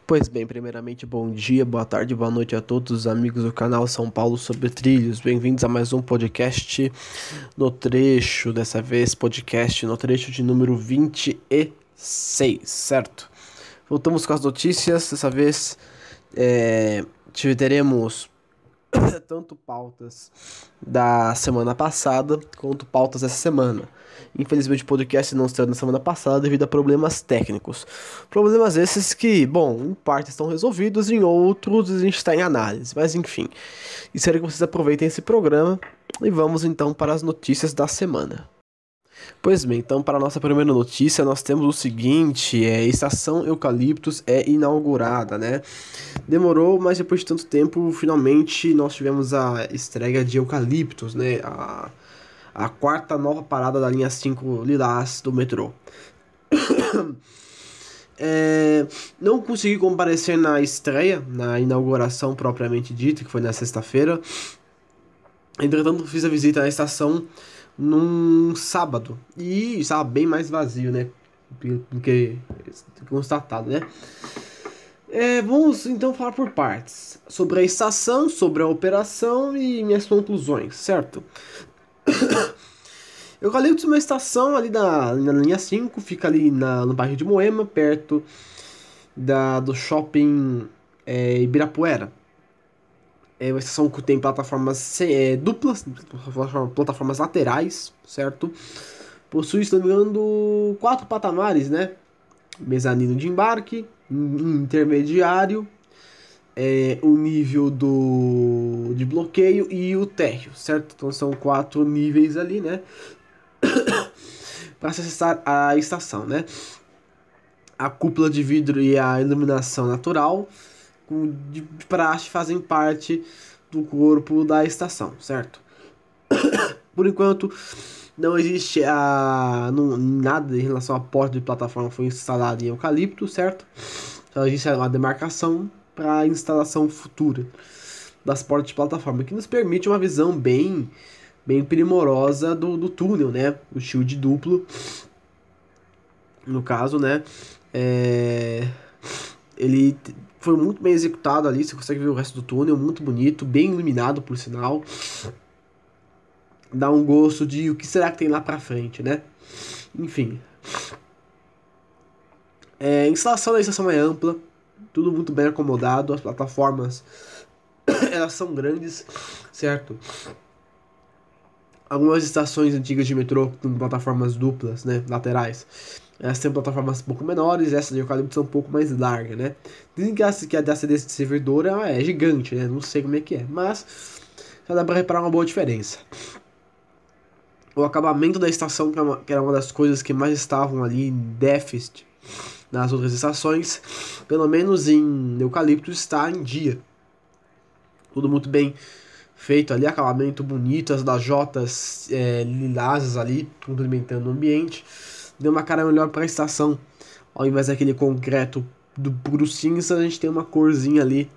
Pois bem, primeiramente, bom dia, boa tarde, boa noite a todos os amigos do canal São Paulo sobre Trilhos. Bem-vindos a mais um podcast no trecho, dessa vez podcast no trecho de número 26, certo? Voltamos com as notícias, dessa vez teremos tanto pautas da semana passada quanto pautas dessa semana. Infelizmente o podcast não estreou na semana passada devido a problemas técnicos. Problemas esses que, bom, em parte estão resolvidos, em outros a gente está em análise. Mas enfim, espero que vocês aproveitem esse programa e vamos então para as notícias da semana. Pois bem, então para a nossa primeira notícia nós temos o seguinte, a Estação Eucaliptus é inaugurada, né? Demorou, mas depois de tanto tempo, finalmente nós tivemos a estreia de Eucaliptus, né? A quarta nova parada da linha 5 Lilás do metrô. Não consegui comparecer na estreia, na inauguração propriamente dita, que foi na sexta-feira. Entretanto, fiz a visita à estação num sábado. E estava bem mais vazio, né? Do que constatado, né? Vamos então falar por partes. Sobre a estação, sobre a operação e minhas conclusões, certo? Eucaliptus é uma estação ali na linha 5, fica ali no bairro de Moema, perto do shopping Ibirapuera. É uma estação que tem plataformas duplas, plataformas laterais, certo? Possui, se não me engano, 4 patamares, né? Mezanino de embarque, intermediário, o nível de bloqueio e o térreo, certo? Então são 4 níveis ali, né? Para acessar a estação, né? A cúpula de vidro e a iluminação natural de praxe fazem parte do corpo da estação, certo? Por enquanto, não existe nada em relação à porta de plataforma foi instalada em eucalipto, certo? Então existe uma demarcação para a instalação futura das portas de plataforma, que nos permite uma visão bem primorosa do túnel, né? O shield duplo, no caso, né? Ele foi muito bem executado ali, você consegue ver o resto do túnel, muito bonito, bem iluminado por sinal. Dá um gosto de o que será que tem lá pra frente, né? Enfim. A instalação da estação é ampla, tudo muito bem acomodado, as plataformas elas são grandes, certo? Algumas estações antigas de metrô com plataformas duplas, né, laterais, elas têm plataformas um pouco menores, essa de eucalipto é um pouco mais larga, né? Dizem que a da CD servidora é gigante, né? Não sei como é que é, mas já dá pra reparar uma boa diferença. O acabamento da estação, que era uma das coisas que mais estavam ali em déficit nas outras estações, pelo menos em eucalipto está em dia. Tudo muito bem feito ali, acabamento bonito, as lajotas lilazes ali, complementando o ambiente. Deu uma cara melhor para a estação. Ao invés daquele concreto do puro cinza, a gente tem uma corzinha ali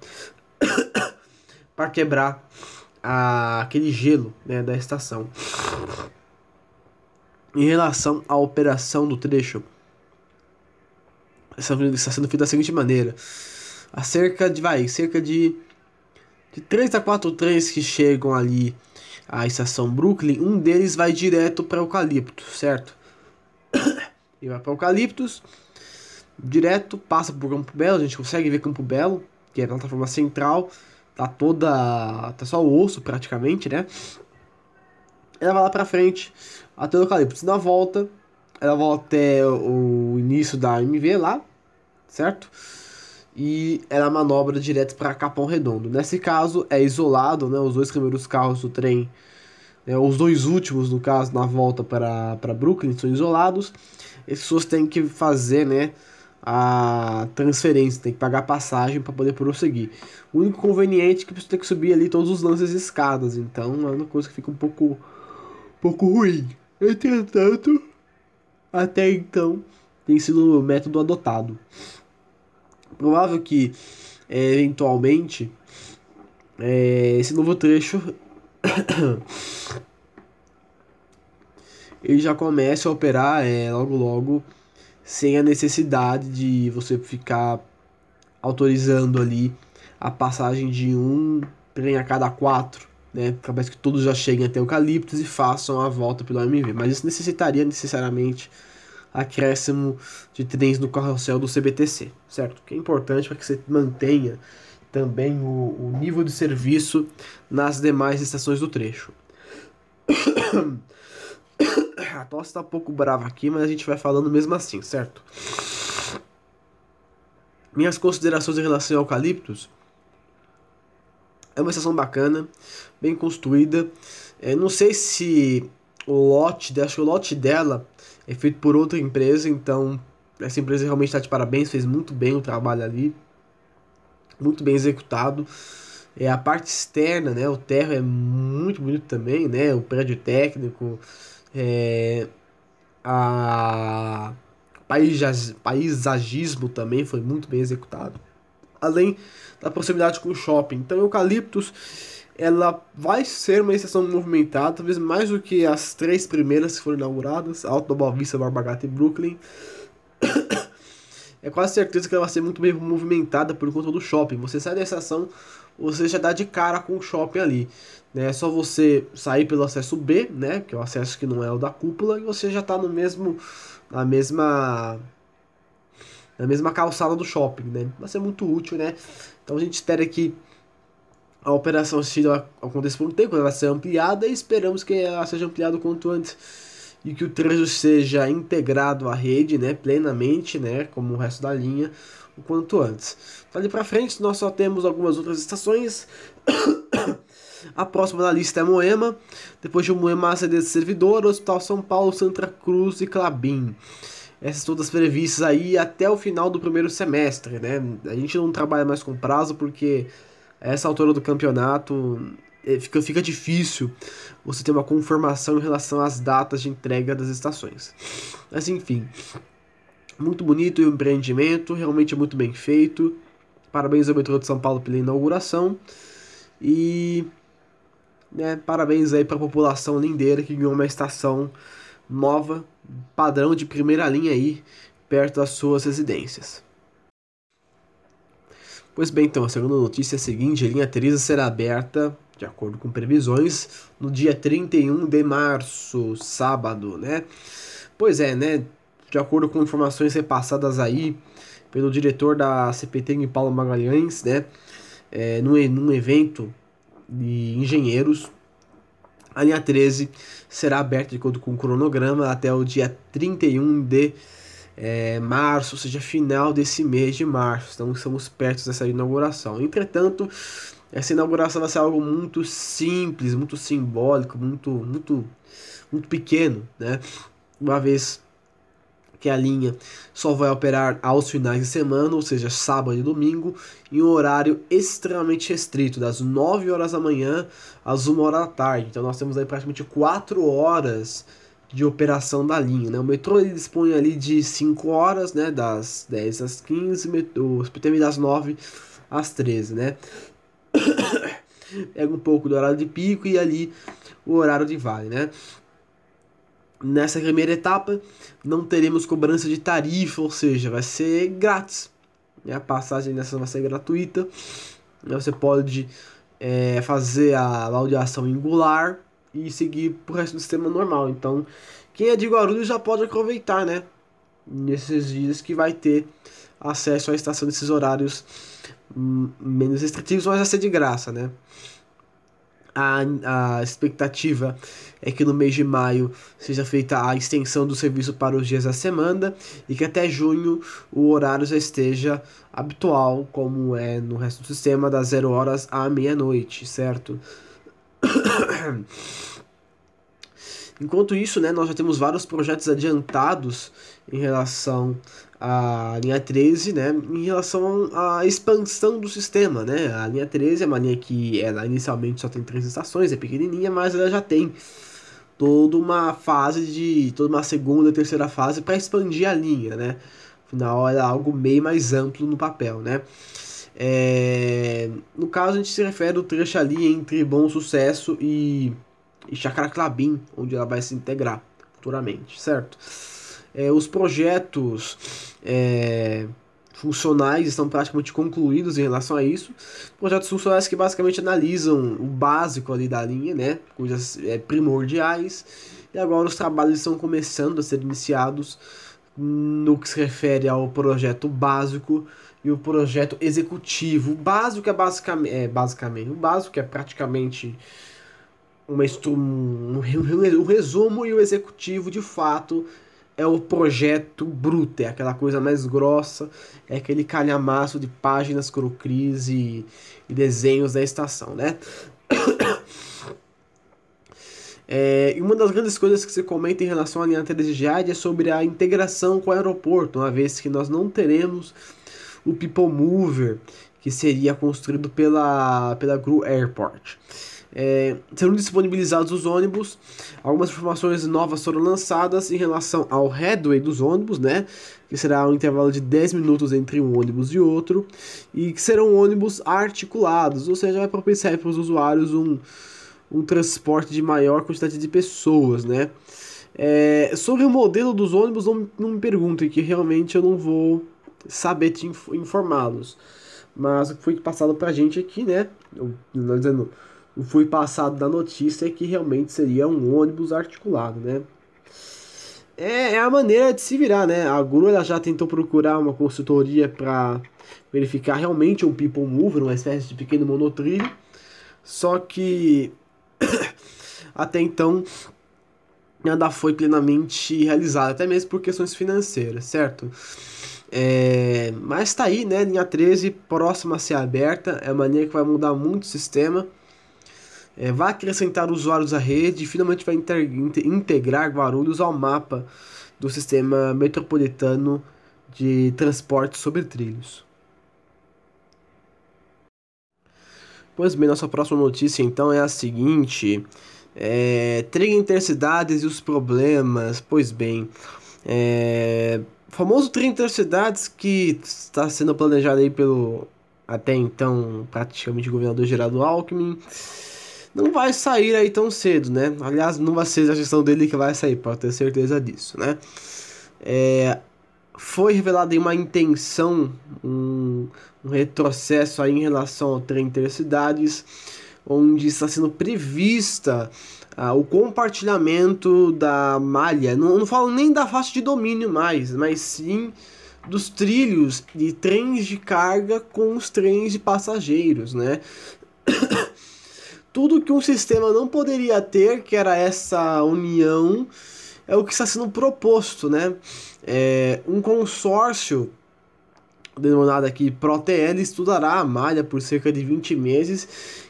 para quebrar aquele gelo, né, da estação. Em relação à operação do trecho, está sendo feita da seguinte maneira: cerca de 3 a 4 trens que chegam ali à estação Brooklyn, um deles vai direto para Eucalipto, certo? Ele vai para Eucaliptus, direto, passa por Campo Belo, a gente consegue ver Campo Belo, que é a plataforma central, tá só o osso praticamente, né? Ela vai lá pra frente até o Eucaliptus. Na volta, ela volta até o início da MV lá, certo? E ela manobra direto para Capão Redondo. Nesse caso, é isolado, né? Os 2 primeiros carros do trem, né? Os 2 últimos, no caso, na volta para Brooklyn, são isolados. As pessoas têm que fazer, né, a transferência, tem que pagar passagem para poder prosseguir. O único conveniente é que você tem que subir ali todos os lances de escadas, então é uma coisa que fica um pouco ruim. Entretanto, até então, tem sido o método adotado. Provável que, eventualmente, esse novo trecho ele já comece a operar logo logo, sem a necessidade de você ficar autorizando ali a passagem de um trem a cada 4, né? Parece que todos já cheguem até Eucaliptus e façam a volta pelo AMV. Mas isso necessitaria necessariamente acréscimo de trens no carrossel do CBTC, certo? Que é importante para que você mantenha também o nível de serviço nas demais estações do trecho. A tosse tá um pouco brava aqui, mas a gente vai falando mesmo assim, certo? Minhas considerações em relação ao Eucaliptus: é uma estação bacana, bem construída. Não sei se acho que o lote dela é feito por outra empresa, então essa empresa realmente está de parabéns, fez muito bem o trabalho ali, muito bem executado. A parte externa, né, o térreo é muito bonito também, né, o prédio técnico, a paisagismo também foi muito bem executado, além da proximidade com o shopping. Então, Eucaliptus, ela vai ser uma estação movimentada, talvez mais do que as 3 primeiras que foram inauguradas, Alto da Boa Vista, Barba Gata e Brooklyn. É quase certeza que ela vai ser muito bem movimentada por conta do shopping. Você sai da estação, você já dá de cara com o shopping ali, né? É só você sair pelo acesso B, né, que é o acesso que não é o da cúpula, e você já está no mesmo na mesma calçada do shopping, né? Vai ser muito útil, né? Então a gente espera que a operação Steel aconteça por um tempo, ela vai ser ampliada e esperamos que ela seja ampliada o quanto antes e que o trecho seja integrado à rede, né, plenamente, né, como o resto da linha, o quanto antes. Dali para frente nós só temos algumas outras estações. A próxima da lista é Moema, depois de Moema, a CD de Servidor, Hospital São Paulo, Santa Cruz e Klabin. Essas todas previstas aí até o final do primeiro semestre, né? A gente não trabalha mais com prazo porque a essa altura do campeonato fica difícil você ter uma confirmação em relação às datas de entrega das estações. Mas enfim, muito bonito o empreendimento, realmente é muito bem feito. Parabéns ao metrô de São Paulo pela inauguração e, né, parabéns aí para a população lindeira que ganhou uma estação nova, padrão de primeira linha aí, perto das suas residências. Pois bem, então, a segunda notícia é a seguinte: a linha Teresa será aberta, de acordo com previsões, no dia 31 de março, sábado, né? Pois é, né? De acordo com informações repassadas aí pelo diretor da CPT, em Paulo Magalhães, né? Num evento de engenheiros, a linha 13 será aberta de acordo com o cronograma até o dia 31 de março, ou seja, final desse mês de março. Então estamos perto dessa inauguração. Entretanto, essa inauguração vai ser algo muito simples, muito simbólico, muito pequeno, né? Uma vez que a linha só vai operar aos finais de semana, ou seja, sábado e domingo, em um horário extremamente restrito, das 9 horas da manhã às 1 hora da tarde. Então nós temos aí praticamente 4 horas de operação da linha, né? O metrô ele dispõe ali de 5 horas, né? Das 10 às 15, o SPTM das 9 às 13, né? Pega um pouco do horário de pico e ali o horário de vale, né? Nessa primeira etapa não teremos cobrança de tarifa, ou seja, vai ser grátis, né? A passagem nessa vai ser gratuita, né? Você pode fazer a baldeação angular e seguir pro resto do sistema normal. Então, quem é de Guarulhos já pode aproveitar, né? Nesses dias que vai ter acesso à estação nesses horários menos restritivos, mas vai ser de graça, né? A expectativa é que no mês de maio seja feita a extensão do serviço para os dias da semana e que até junho o horário já esteja habitual, como é no resto do sistema, das 0 horas à meia-noite, certo? Enquanto isso, né, nós já temos vários projetos adiantados em relação à linha 13, né, em relação à expansão do sistema, né? A linha 13 é uma linha que ela inicialmente só tem 3 estações, é pequenininha, mas ela já tem toda uma segunda e terceira fase para expandir a linha, né? Afinal, é algo meio mais amplo no papel, né? No caso, a gente se refere ao trecho ali entre Bom Sucesso e Chácara Klabin, onde ela vai se integrar futuramente, certo? Os projetos funcionais estão praticamente concluídos em relação a isso. Projetos funcionais que basicamente analisam o básico ali da linha, né? Coisas primordiais. E agora os trabalhos estão começando a ser iniciados no que se refere ao projeto básico e o projeto executivo. O básico basicamente, o básico é praticamente um resumo, e o executivo de fato é o projeto bruto, é aquela coisa mais grossa, é aquele calhamaço de páginas crocris e desenhos da estação, né? E uma das grandes coisas que se comenta em relação à linha Jade é sobre a integração com o aeroporto, uma vez que nós não teremos o People Mover, que seria construído pela Gru Airport. Serão disponibilizados os ônibus. Algumas informações novas foram lançadas em relação ao headway dos ônibus, né? Que será um intervalo de 10 minutos entre um ônibus e outro, e que serão ônibus articulados, ou seja, vai propiciar para os usuários um transporte de maior quantidade de pessoas, né? Sobre o modelo dos ônibus, não me perguntem, que realmente eu não vou saber te informá-los. Mas o que foi passado pra gente aqui, né? O foi passado da notícia é que realmente seria um ônibus articulado, né? É a maneira de se virar, né? A Gru ela já tentou procurar uma consultoria para verificar realmente um People Mover, uma espécie de pequeno monotrilho. Só que até então nada foi plenamente realizado, até mesmo por questões financeiras, certo? Mas tá aí, né? Linha 13 próxima a ser aberta, é uma linha que vai mudar muito o sistema. Vai acrescentar usuários à rede e finalmente vai integrar Guarulhos ao mapa do sistema metropolitano de transporte sobre trilhos. Pois bem, nossa próxima notícia então é a seguinte: Trem Intercidades e os problemas. Pois bem, o famoso trem Intercidades que está sendo planejado aí pelo até então praticamente governador Geraldo Alckmin, não vai sair aí tão cedo, né? Aliás, não vai ser a gestão dele que vai sair, pode ter certeza disso, né? Foi revelada aí uma intenção, um retrocesso aí em relação ao trem Intercidades, onde está sendo prevista o compartilhamento da malha. Não falo nem da faixa de domínio mais, mas sim dos trilhos de trens de carga com os trens de passageiros, né? Tudo que um sistema não poderia ter, que era essa união, é o que está sendo proposto, né? Um consórcio denominado aqui ProTL estudará a malha por cerca de 20 meses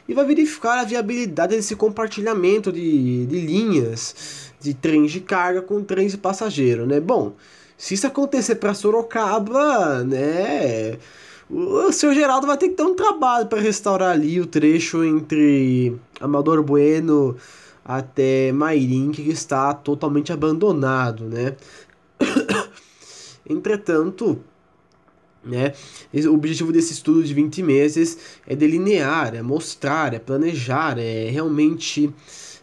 e vai verificar a viabilidade desse compartilhamento de linhas de trens de carga com trens de passageiro, né? Bom, se isso acontecer para Sorocaba, né, o seu Geraldo vai ter que ter um trabalho para restaurar ali o trecho entre Amador Bueno até Mairim, que está totalmente abandonado, né? Entretanto, né, o objetivo desse estudo de 20 meses é delinear, é mostrar, é planejar, é realmente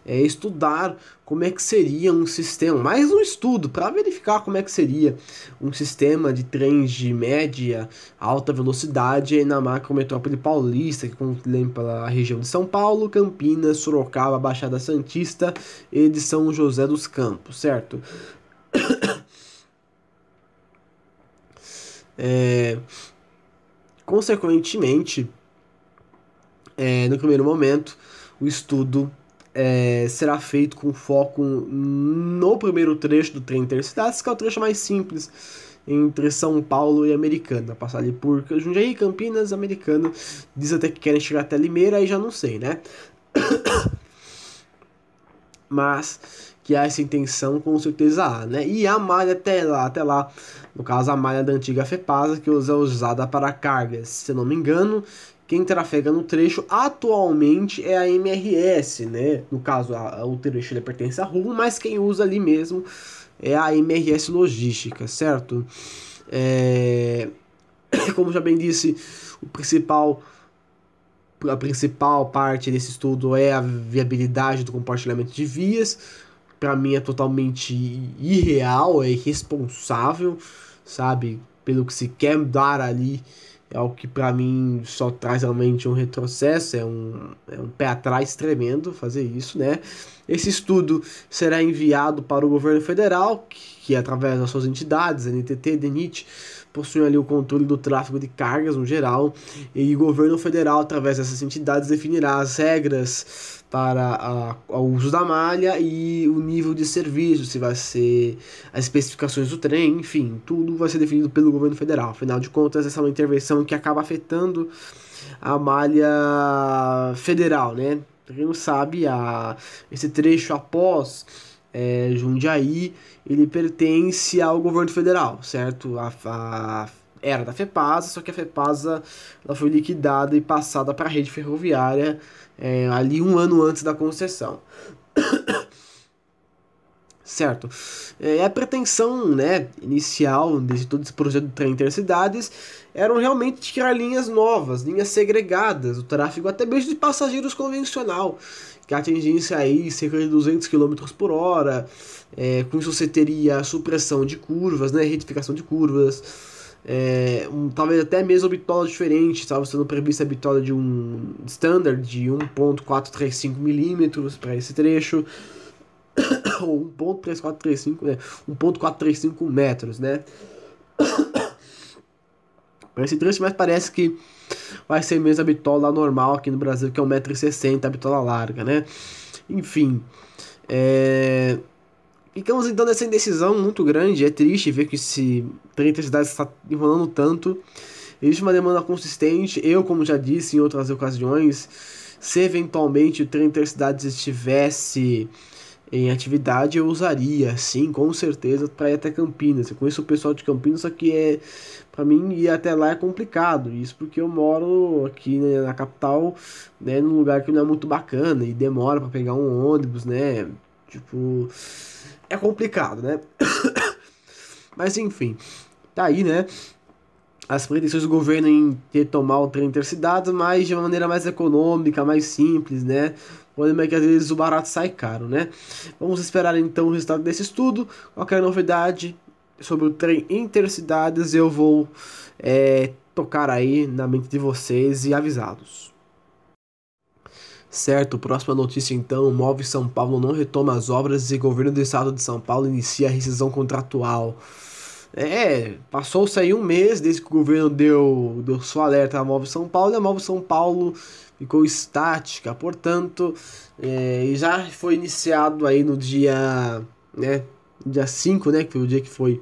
estudar como é que seria um sistema, mais um estudo para verificar como é que seria um sistema de trens de média, alta velocidade na macrometrópole paulista, que contempla a região de São Paulo, Campinas, Sorocaba, Baixada Santista e de São José dos Campos, certo? Consequentemente, no primeiro momento, o estudo será feito com foco no primeiro trecho do trem Intercidades, que é o trecho mais simples entre São Paulo e Americana. Passar ali por Jundiaí, Campinas, Americana. Diz até que querem chegar até Limeira, aí já não sei, né? Mas que há essa intenção, com certeza há, né? E a malha até lá, no caso a malha da antiga FEPASA, que é usada para cargas, se eu não me engano. Quem trafega no trecho atualmente é a MRS, né? No caso, o trecho ele pertence à RUM, mas quem usa ali mesmo é a MRS Logística, certo? Como já bem disse, a principal parte desse estudo é a viabilidade do compartilhamento de vias. Para mim é totalmente irreal, é irresponsável, sabe? pelo que se quer dar ali, é algo que para mim só traz realmente um retrocesso, é um pé atrás tremendo fazer isso, né? Esse estudo será enviado para o governo federal, que através das suas entidades, NTT, DENIT, possuem ali o controle do tráfego de cargas no geral, e o governo federal, através dessas entidades, definirá as regras para o uso da malha e o nível de serviço, se vai ser as especificações do trem, enfim, tudo vai ser definido pelo governo federal. Afinal de contas, essa é uma intervenção que acaba afetando a malha federal, né? Pra quem não sabe, esse trecho após Jundiaí, ele pertence ao governo federal, certo? Era da FEPASA, só que a FEPASA ela foi liquidada e passada para a rede ferroviária ali um ano antes da concessão. Certo. A pretensão, né, inicial de todo esse projeto de trem intercidades eram realmente criar linhas novas, linhas segregadas, o tráfego até mesmo de passageiros convencional, que atingisse aí cerca de 200 km por hora. Com isso você teria supressão de curvas, né, retificação de curvas, talvez até mesmo bitola diferente, estava sendo prevista a bitola de um standard de 1.435 milímetros para esse trecho, ou 1.3435, né? 1.435 metros, né? Para esse trecho, mas parece que vai ser mesmo a bitola normal aqui no Brasil, que é 1,60 m, a bitola larga, né? Enfim, ficamos então nessa indecisão muito grande. É triste ver que esse trem intercidade está enrolando tanto. Existe uma demanda consistente. Eu, como já disse em outras ocasiões, se eventualmente o trem intercidade estivesse em atividade, eu usaria, sim, com certeza, para ir até Campinas. Eu conheço o pessoal de Campinas, só que para mim ir até lá é complicado. Isso porque eu moro aqui, né, na capital, né, num lugar que não é muito bacana e demora para pegar um ônibus, né? Tipo, é complicado, né? Mas enfim, tá aí, né? As pretensões do governo em retomar o trem intercidades, mas de uma maneira mais econômica, mais simples, né? O problema é que às vezes o barato sai caro, né? Vamos esperar então o resultado desse estudo. Qualquer novidade sobre o trem intercidades eu vou tocar aí na mente de vocês e avisá-los. Certo, próxima notícia então, Move São Paulo não retoma as obras e governo do estado de São Paulo inicia a rescisão contratual. Passou-se aí um mês desde que o governo deu sua alerta à Move São Paulo, e a Move São Paulo ficou estática, portanto, já foi iniciado aí no dia 5, né, que foi o dia que foi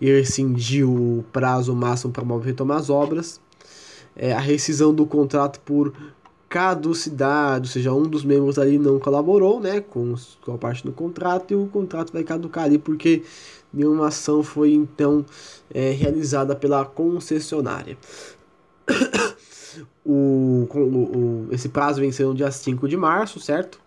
rescindiu o prazo máximo para a Move retomar as obras, a rescisão do contrato por caducidade, ou seja, um dos membros ali não colaborou, né, com a parte do contrato, e o contrato vai caducar ali porque nenhuma ação foi então realizada pela concessionária. Esse prazo venceu no dia 5 de março, certo?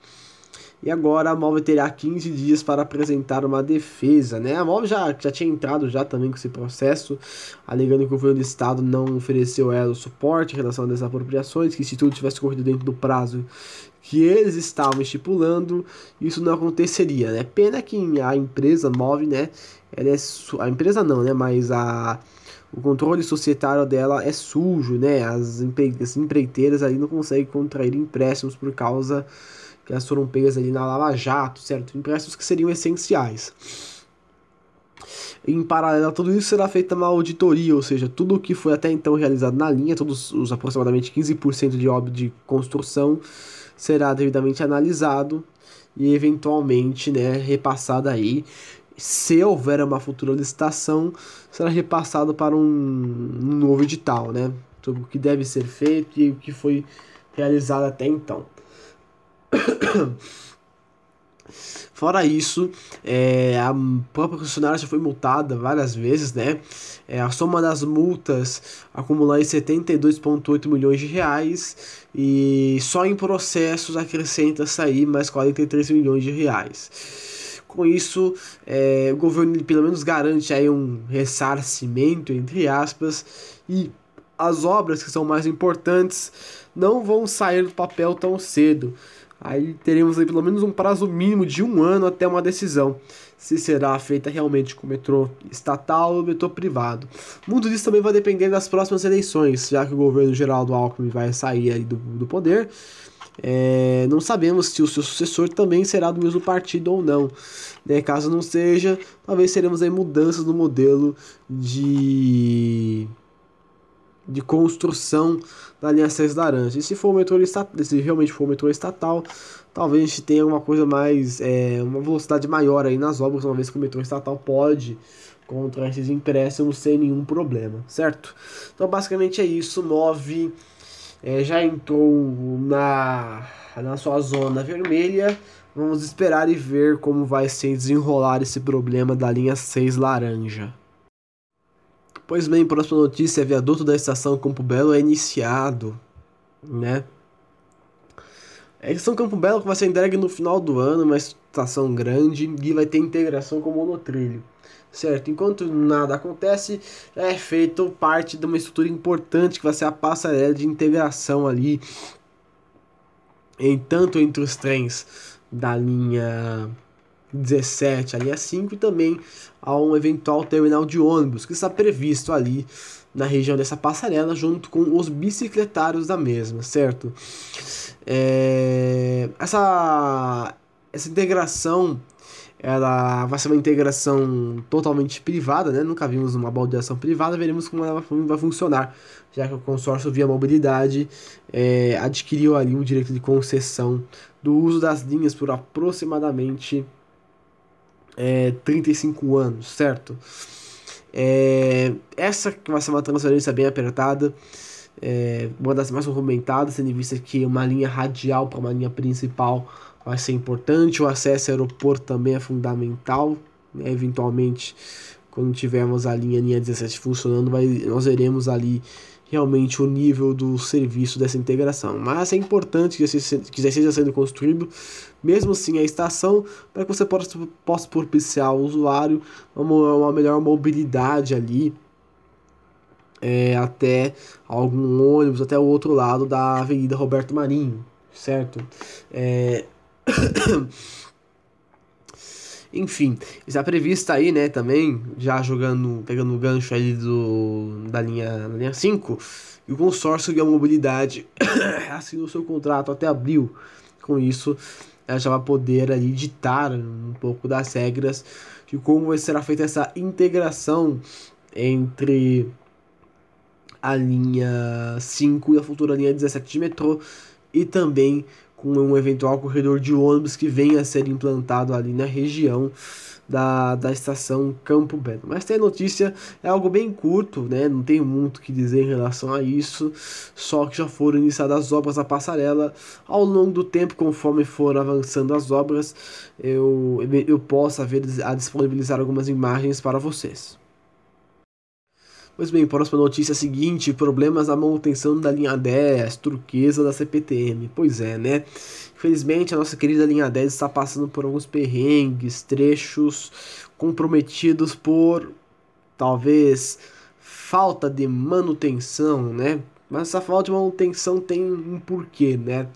E agora a MOV terá 15 dias para apresentar uma defesa, né? A MOV já tinha entrado já também com esse processo, alegando que o governo do estado não ofereceu a ela o suporte em relação às desapropriações, que se tudo tivesse corrido dentro do prazo que eles estavam estipulando, isso não aconteceria, né? Pena que a empresa MOV, né? A empresa não, né? Mas o controle societário dela é sujo, né? As empreiteiras aí não conseguem contrair empréstimos por causa que elas foram pegas ali na Lava Jato, certo? Empréstimos que seriam essenciais. Em paralelo a tudo isso, será feita uma auditoria, ou seja, tudo o que foi até então realizado na linha, todos os aproximadamente 15% de obra de construção, será devidamente analisado e eventualmente, né, repassado aí. Se houver uma futura licitação, será repassado para um novo edital, né? Sobre o que deve ser feito e o que foi realizado até então. Fora isso, a própria concessionária já foi multada várias vezes, né? A soma das multas acumula em 72,8 milhões de reais e só em processos acrescenta-se aí mais 43 milhões de reais. Com isso, o governo pelo menos garante aí um ressarcimento, entre aspas, e as obras que são mais importantes não vão sair do papel tão cedo. Aí teremos aí pelo menos um prazo mínimo de 1 ano até uma decisão. se será feita realmente com metrô estatal ou metrô privado. Muito disso também vai depender das próximas eleições, já que o governo Geraldo Alckmin vai sair aí do poder. Não sabemos se o seu sucessor também será do mesmo partido ou não. Né? Caso não seja, talvez teremos aí mudanças no modelo de construção da linha 6 laranja. E se for o metrô estatal, se realmente for o metrô estatal, talvez a gente tenha uma coisa mais, uma velocidade maior aí nas obras, uma vez que o metrô estatal pode contra esses empréstimos sem nenhum problema, certo? Então basicamente é isso. Move já entrou na sua zona vermelha. Vamos esperar e ver como vai se desenrolar esse problema da linha 6 laranja. Pois bem, próxima notícia: viaduto da estação Campo Belo é iniciado, né? A estação Campo Belo que vai ser entregue no final do ano, uma estação grande e vai ter integração com o monotrilho, certo? Enquanto nada acontece, já é feito parte de uma estrutura importante que vai ser a passarela de integração ali, tanto entre os trens da linha 17, a linha 5, e também a um eventual terminal de ônibus que está previsto ali na região dessa passarela, junto com os bicicletários da mesma, certo? Essa integração, ela vai ser uma integração totalmente privada, né? Nunca vimos uma baldeação privada, veremos como ela vai funcionar, já que o consórcio Via Mobilidade adquiriu ali o direito de concessão do uso das linhas por aproximadamente 35 anos, certo? Essa que vai ser uma transferência bem apertada, uma das mais movimentadas, tendo em vista que uma linha radial para uma linha principal vai ser importante. O acesso ao aeroporto também é fundamental, né? Eventualmente, quando tivermos a linha 17 funcionando, nós veremos ali realmente o nível do serviço dessa integração. Mas é importante que já esteja sendo construído, mesmo assim, a estação, para que você possa propiciar ao usuário uma melhor mobilidade ali, até algum ônibus, até o outro lado da Avenida Roberto Marinho, certo? Enfim, está prevista aí, né, também, já pegando o gancho ali da linha 5, e o consórcio de mobilidade assinou seu contrato até abril. Com isso, ela já vai poder ali ditar um pouco das regras de como será feita essa integração entre a linha 5 e a futura linha 17 de metrô, e também com um eventual corredor de ônibus que venha a ser implantado ali na região da estação Campo Belo. Mas tem a notícia, é algo bem curto, né? Não tem muito o que dizer em relação a isso, só que já foram iniciadas as obras da passarela. Ao longo do tempo, conforme for avançando as obras, eu possa a disponibilizar algumas imagens para vocês. Pois bem, próxima notícia seguinte: problemas na manutenção da linha 10, turquesa da CPTM. Pois é, né? Infelizmente, a nossa querida linha 10 está passando por alguns perrengues, trechos comprometidos por, talvez, falta de manutenção, né? Mas essa falta de manutenção tem um porquê, né?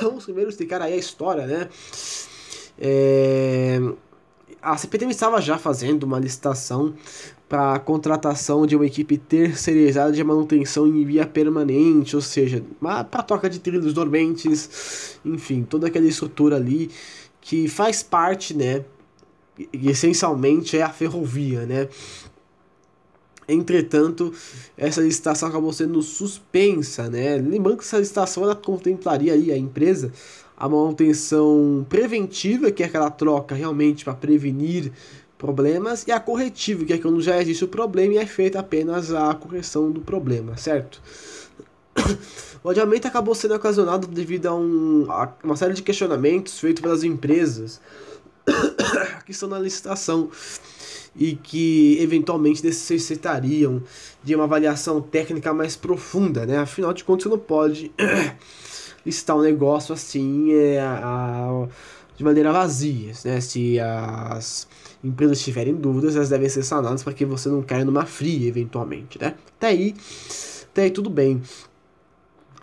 Vamos primeiro explicar aí a história, né? A CPTM estava já fazendo uma licitação para a contratação de uma equipe terceirizada de manutenção em via permanente, ou seja, para troca de trilhos dormentes, enfim, toda aquela estrutura ali que faz parte, né, e essencialmente é a ferrovia, né. Entretanto, essa licitação acabou sendo suspensa, né. Lembrando que essa licitação ela contemplaria aí a empresa a manutenção preventiva, que é aquela troca realmente para prevenir problemas, e a corretiva, que é quando já existe o problema e é feita apenas a correção do problema, certo? O adiamento acabou sendo ocasionado devido a uma série de questionamentos feitos pelas empresas que estão na licitação e que eventualmente necessitariam de uma avaliação técnica mais profunda, né? Afinal de contas, você não pode licitar um negócio assim de maneira vazia, né? Se as empresas tiverem dúvidas, elas devem ser sanadas para que você não caia numa fria, eventualmente, né? Até aí tudo bem.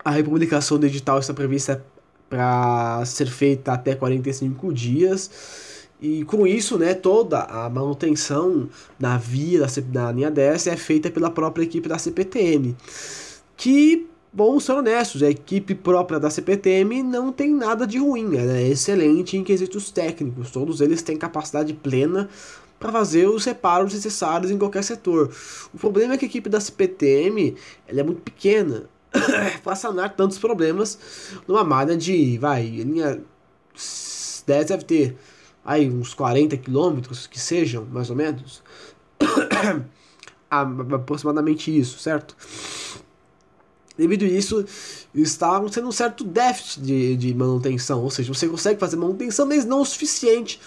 A republicação do edital está prevista para ser feita até 45 dias E com isso, né, toda a manutenção na via da linha 10 é feita pela própria equipe da CPTM. Que, vamos ser honestos, a equipe própria da CPTM não tem nada de ruim, ela é excelente em quesitos técnicos, todos eles têm capacidade plena para fazer os reparos necessários em qualquer setor. O problema é que a equipe da CPTM ela é muito pequena para sanar tantos problemas numa malha de, linha 10 deve ter aí uns 40 quilômetros que sejam, mais ou menos. Aproximadamente isso, certo? Devido a isso, está sendo um certo déficit de manutenção, ou seja, você consegue fazer manutenção, mas não o suficiente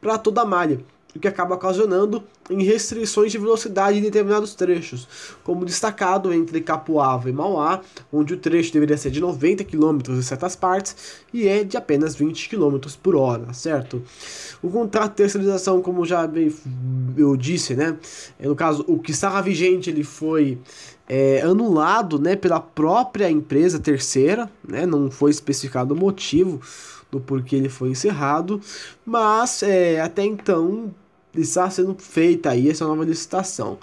para toda a malha, o que acaba ocasionando em restrições de velocidade em determinados trechos, como destacado entre Capoava e Mauá, onde o trecho deveria ser de 90 km em certas partes e é de apenas 20 km por hora, certo? O contrato de terceirização, como já eu disse, né, no caso, o que estava vigente, ele foi anulado, né, pela própria empresa terceira, né, não foi especificado o motivo do porquê ele foi encerrado, mas até então está sendo feita aí essa nova licitação.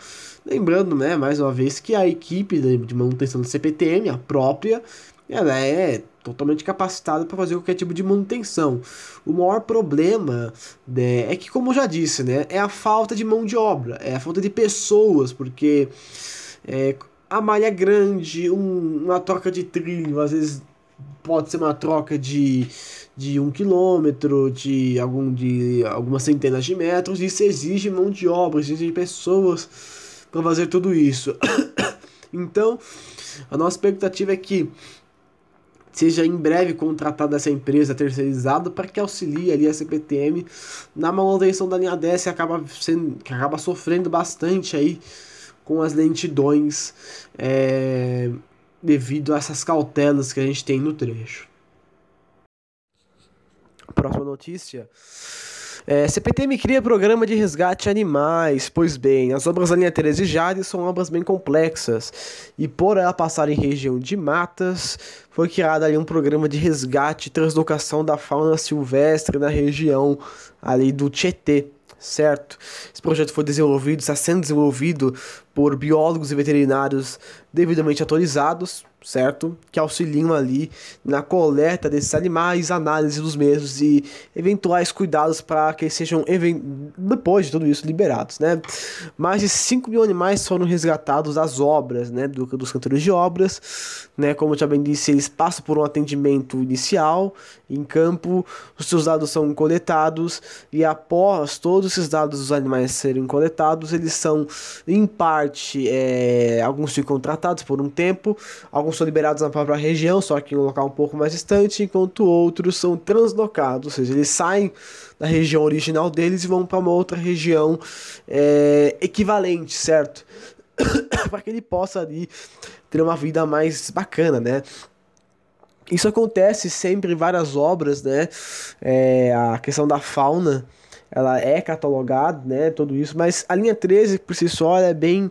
Lembrando, né, mais uma vez, que a equipe de manutenção do CPTM, a própria, ela é totalmente capacitada para fazer qualquer tipo de manutenção. O maior problema, né, é que, como eu já disse, né, é a falta de mão de obra, é a falta de pessoas, porque a malha é grande, uma troca de trilho, às vezes pode ser uma troca de 1 quilômetro, de algumas centenas de metros, e isso exige mão de obra, exige pessoas para fazer tudo isso. Então, a nossa expectativa é que seja em breve contratada essa empresa terceirizada para que auxilie ali a CPTM na manutenção da linha 10, que acaba sofrendo bastante aí com as lentidões devido a essas cautelas que a gente tem no trecho. Próxima notícia. CPTM cria programa de resgate de animais. Pois bem, as obras da linha 13 Jales são obras bem complexas e por ela passar em região de matas, foi criado ali um programa de resgate e translocação da fauna silvestre na região ali do Tietê, certo? Esse projeto foi desenvolvido, está sendo desenvolvido por biólogos e veterinários devidamente autorizados, certo? Que auxiliam ali na coleta desses animais, análise dos mesmos e eventuais cuidados para que eles sejam, depois de tudo isso, liberados, né? Mais de 5 mil animais foram resgatados das obras, né? Dos cantores de obras, né? Como eu já bem disse, eles passam por um atendimento inicial em campo, os seus dados são coletados e após todos esses dados dos animais serem coletados, eles são, em parte, alguns ficam tratados por um tempo, alguns são liberados na própria região, só que em um local um pouco mais distante, enquanto outros são translocados, ou seja, eles saem da região original deles e vão para uma outra região equivalente, certo? Para que ele possa ali ter uma vida mais bacana, né? Isso acontece sempre em várias obras, né? A questão da fauna, ela é catalogada, né, tudo isso, mas a linha 13 por si só tem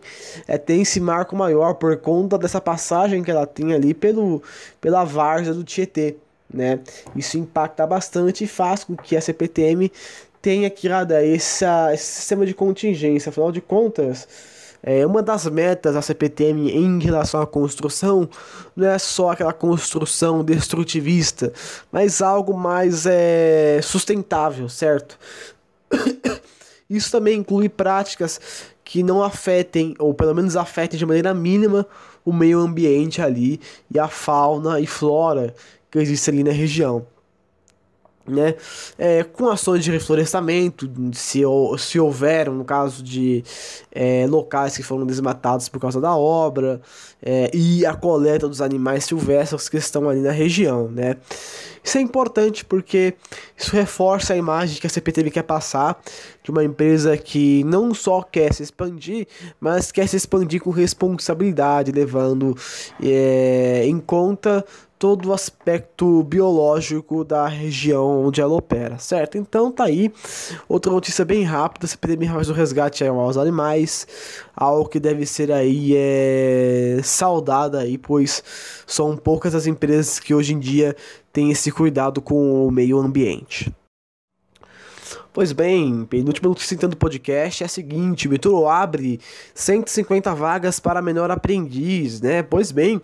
esse marco maior por conta dessa passagem que ela tem ali pela várzea do Tietê, né? Isso impacta bastante e faz com que a CPTM tenha criado esse sistema de contingência. Afinal de contas, uma das metas da CPTM em relação à construção não é só aquela construção destrutivista, mas algo mais sustentável, certo? Isso também inclui práticas que não afetem, ou pelo menos afetem de maneira mínima, o meio ambiente ali e a fauna e flora que existe ali na região, né? Com ações de reflorestamento, se houver, no caso de locais que foram desmatados por causa da obra, e a coleta dos animais silvestres que estão ali na região, né? Isso é importante porque isso reforça a imagem que a CPTM quer passar de uma empresa que não só quer se expandir, mas quer se expandir com responsabilidade, levando em conta todo o aspecto biológico da região onde ela opera, certo? Então tá aí, outra notícia bem rápida, a CPTM faz o resgate aos animais, algo que deve ser aí saudada aí, pois são poucas as empresas que hoje em dia têm esse cuidado com o meio ambiente. Pois bem, penúltima notícia então do podcast é a seguinte: o metrô abre 150 vagas para menor aprendiz, né? Pois bem,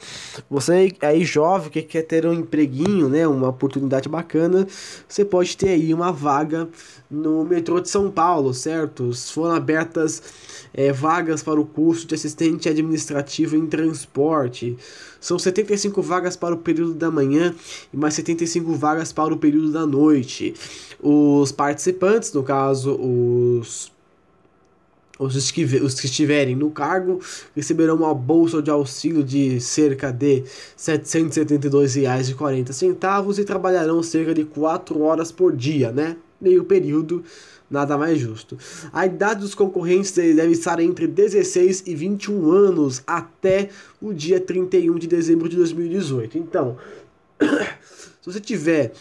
você aí jovem que quer ter um empreguinho, né, uma oportunidade bacana, você pode ter aí uma vaga no metrô de São Paulo, certo? Foram abertas vagas para o curso de assistente administrativo em transporte. São 75 vagas para o período da manhã e mais 75 vagas para o período da noite. Os participantes, no caso, os que estiverem no cargo, receberão uma bolsa de auxílio de cerca de R$ 772,40 e trabalharão cerca de 4 horas por dia, né? Meio período, nada mais justo. A idade dos concorrentes deve estar entre 16 e 21 anos até o dia 31 de dezembro de 2018. Então, se você tiver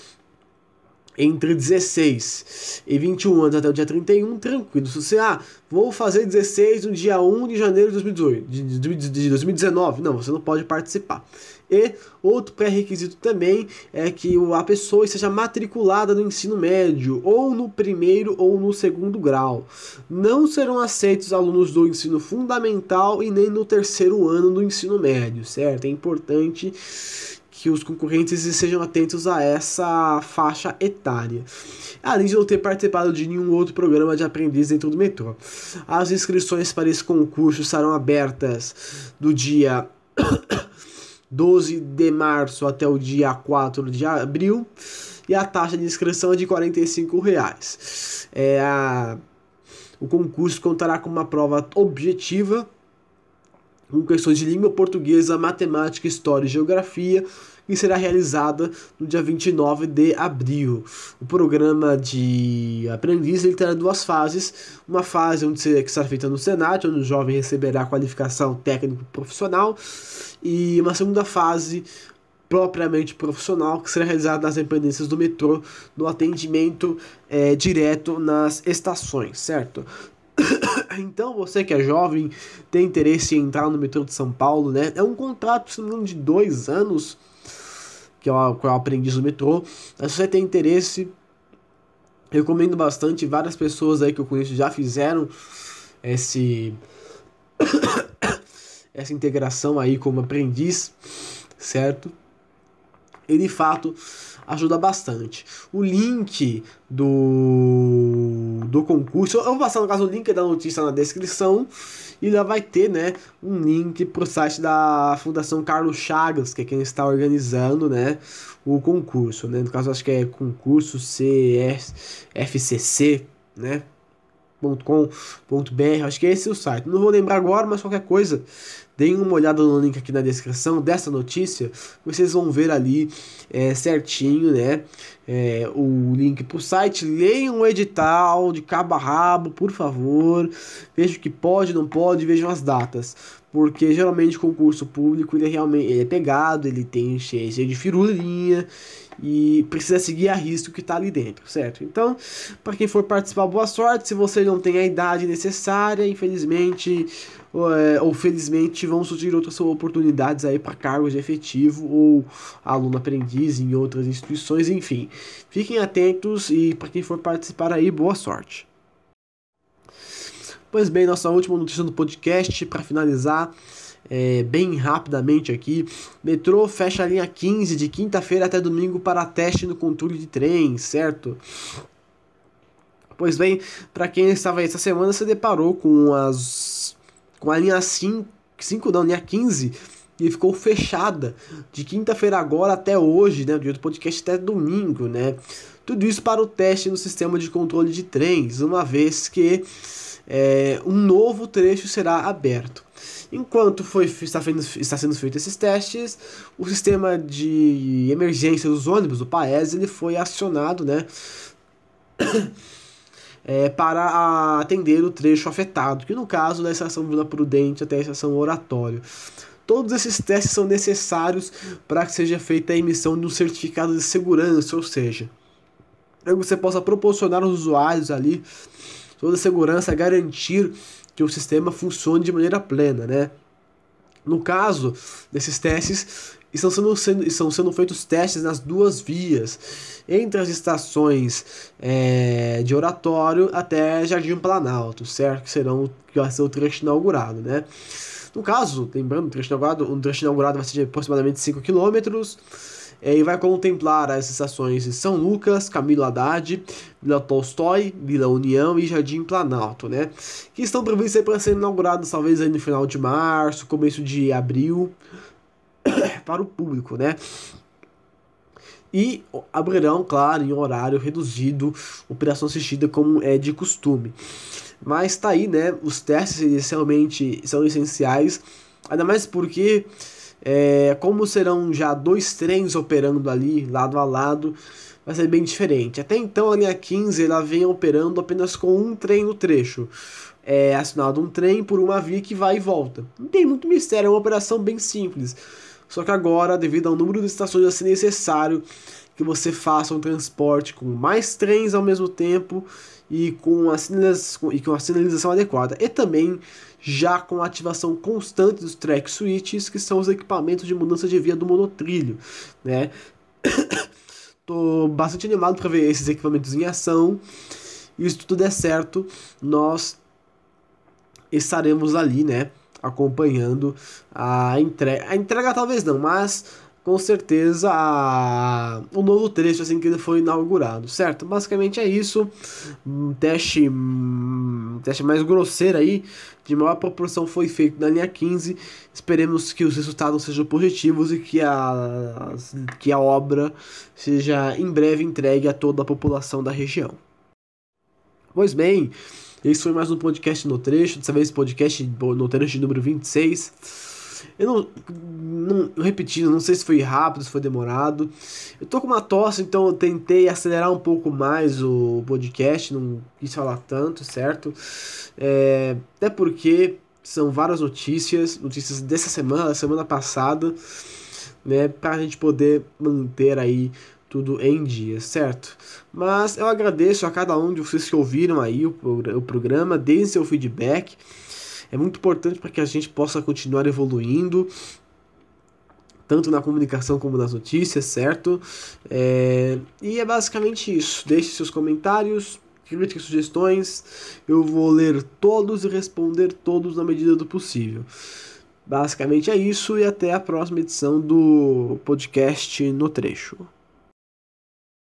entre 16 e 21 anos até o dia 31, tranquilo. Se você, vou fazer 16 no dia 1 de janeiro de 2018, de 2019, não, você não pode participar. E outro pré-requisito também é que a pessoa esteja matriculada no ensino médio, ou no primeiro ou no segundo grau. Não serão aceitos alunos do ensino fundamental e nem no terceiro ano do ensino médio, certo? É importante que os concorrentes sejam atentos a essa faixa etária, além de não ter participado de nenhum outro programa de aprendiz dentro do metrô. As inscrições para esse concurso serão abertas do dia 12 de março até o dia 4 de abril, e a taxa de inscrição é de R$ 45. O concurso contará com uma prova objetiva, com questões de língua portuguesa, matemática, história e geografia, e será realizada no dia 29 de abril. O programa de aprendiz ele terá duas fases. Uma fase que será feita no Senat, onde o jovem receberá a qualificação técnico-profissional, e uma segunda fase propriamente profissional, que será realizada nas dependências do metrô, no atendimento direto nas estações, certo? Então, você que é jovem, tem interesse em entrar no metrô de São Paulo, né? É um contrato, se não me engano, de 2 anos, que é o aprendiz do metrô. Mas se você tem interesse, recomendo bastante. Várias pessoas aí que eu conheço já fizeram essa integração aí como aprendiz, certo? E de fato ajuda bastante. O link do concurso, eu vou passar no caso o link da notícia na descrição, e lá vai ter, né, um link pro site da Fundação Carlos Chagas, que é quem está organizando, né, o concurso, né, no caso acho que é concurso CFCC, né, .com.br, acho que esse é o site, não vou lembrar agora, mas qualquer coisa, deem uma olhada no link aqui na descrição dessa notícia, vocês vão ver ali certinho, né, o link pro site. Leiam o edital de cabo a rabo, por favor, vejam o que pode, não pode, vejam as datas, porque geralmente o concurso público ele realmente é pegado, ele tem cheio de firulinha, e precisa seguir a risco que está ali dentro, certo? Então, para quem for participar, boa sorte. Se você não tem a idade necessária, infelizmente ou felizmente, vão surgir outras oportunidades aí para cargos de efetivo ou aluno aprendiz em outras instituições, enfim. Fiquem atentos, e para quem for participar aí, boa sorte. Pois bem, nossa última notícia do podcast, para finalizar, bem rapidamente aqui: metrô fecha a linha 15 de quinta-feira até domingo para teste no controle de trem, certo? Pois bem, para quem estava aí essa semana, se deparou com a linha 5 não, linha 15, e ficou fechada de quinta-feira agora até hoje, né, do podcast até domingo, né? Tudo isso para o teste no sistema de controle de trens, uma vez que um novo trecho será aberto. Enquanto está sendo feito esses testes, o sistema de emergência dos ônibus, o PAES, ele foi acionado, né, para atender o trecho afetado, que no caso da estação Vila Prudente até a estação Oratório. Todos esses testes são necessários para que seja feita a emissão de um certificado de segurança, ou seja, para que você possa proporcionar aos usuários ali toda a segurança, garantir que o sistema funcione de maneira plena, né? No caso desses testes, estão sendo feitos testes nas duas vias, entre as estações de Oratório até Jardim Planalto, certo? Que vai ser o trecho inaugurado, né? No caso, lembrando, o trecho inaugurado vai ser de aproximadamente 5 quilômetros, e vai contemplar as estações de São Lucas, Camilo Haddad, Vila Tolstói, Vila União e Jardim Planalto, né? Que estão previstos para serem inaugurados talvez aí no final de março, começo de abril, para o público, né? E abrirão, claro, em horário reduzido, operação assistida como é de costume. Mas tá aí, né? Os testes inicialmente são essenciais, ainda mais porque como serão já 2 trens operando ali, lado a lado, vai ser bem diferente. Até então a linha 15 ela vem operando apenas com um trem no trecho. É assinado um trem por uma via que vai e volta. Não tem muito mistério, é uma operação bem simples. Só que agora, devido ao número de estações, vai ser necessário que você faça um transporte com mais trens ao mesmo tempo e com a sinalização adequada. E também já com a ativação constante dos track switches, que são os equipamentos de mudança de via do monotrilho, né? Tô bastante animado para ver esses equipamentos em ação. E se tudo der certo, nós estaremos ali, né, acompanhando a entrega. A entrega talvez não, mas com certeza o novo trecho assim que ele foi inaugurado, certo? Basicamente é isso. Um teste mais grosseiro aí, de maior proporção foi feito na linha 15. Esperemos que os resultados sejam positivos e que a obra seja em breve entregue a toda a população da região. Pois bem, esse foi mais um podcast no trecho, dessa vez podcast no trecho de número 26. Eu repetindo, não sei se foi rápido, se foi demorado. Eu tô com uma tosse, então eu tentei acelerar um pouco mais o podcast, não quis falar tanto, certo? Até porque são várias notícias dessa semana, da semana passada, né, pra gente poder manter aí tudo em dia, certo? Mas eu agradeço a cada um de vocês que ouviram aí o programa, deem seu feedback. É muito importante para que a gente possa continuar evoluindo, tanto na comunicação como nas notícias, certo? E é basicamente isso. Deixe seus comentários, críticas, sugestões. Eu vou ler todos e responder todos na medida do possível. Basicamente é isso e até a próxima edição do podcast No Trecho.